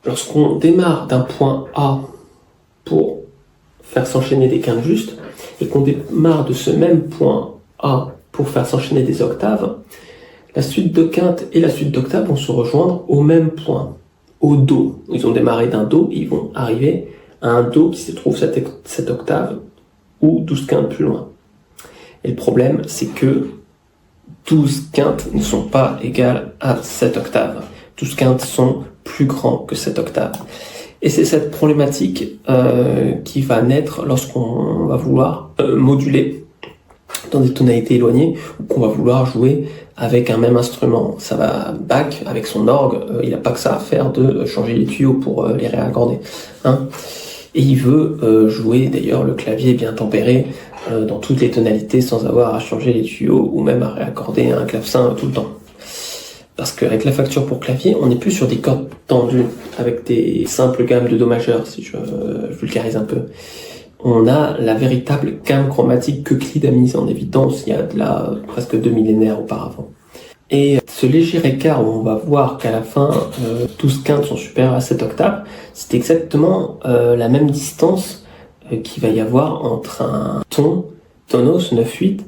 lorsqu'on démarre d'un point A pour faire s'enchaîner des quintes justes, et qu'on démarre de ce même point A pour faire s'enchaîner des octaves, la suite de quintes et la suite d'octaves vont se rejoindre au même point, au Do. Ils ont démarré d'un Do, ils vont arriver à un Do qui se trouve cette octave, ou 12 quintes plus loin. Et le problème, c'est que 12 quintes ne sont pas égales à 7 octaves. 12 quintes sont plus grands que 7 octaves. Et c'est cette problématique qui va naître lorsqu'on va vouloir moduler dans des tonalités éloignées, ou qu'on va vouloir jouer avec un même instrument. Ça va Bach, avec son orgue, il n'a pas que ça à faire de changer les tuyaux pour les réaccorder. Hein. Et il veut jouer d'ailleurs le clavier bien tempéré dans toutes les tonalités sans avoir à changer les tuyaux ou même à réaccorder un clavecin tout le temps. Parce qu'avec la facture pour clavier, on n'est plus sur des cordes tendues avec des simples gammes de Do majeur, si je vulgarise un peu. On a la véritable gamme chromatique qu'Euclide a mise en évidence il y a de là presque 2 millénaires auparavant. Et ce léger écart où on va voir qu'à la fin 12 quintes sont supérieures à 7 octaves, c'est exactement la même distance qu'il va y avoir entre un ton, tonos 9-8,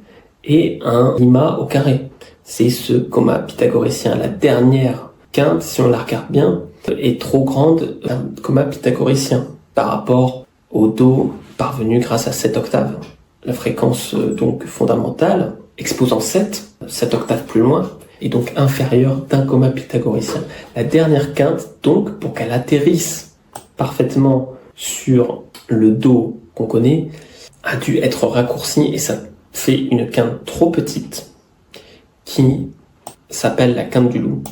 et un rima au carré. C'est ce coma pythagoricien. La dernière quinte, si on la regarde bien, est trop grande, un coma pythagoricien, par rapport au Do parvenu grâce à 7 octaves. La fréquence donc fondamentale, exposant 7 octaves plus loin, est donc inférieure d'un coma pythagoricien. La dernière quinte, donc, pour qu'elle atterrisse parfaitement sur le Do qu'on connaît, a dû être raccourcie, et ça fait une quinte trop petite qui s'appelle la quinte du loup.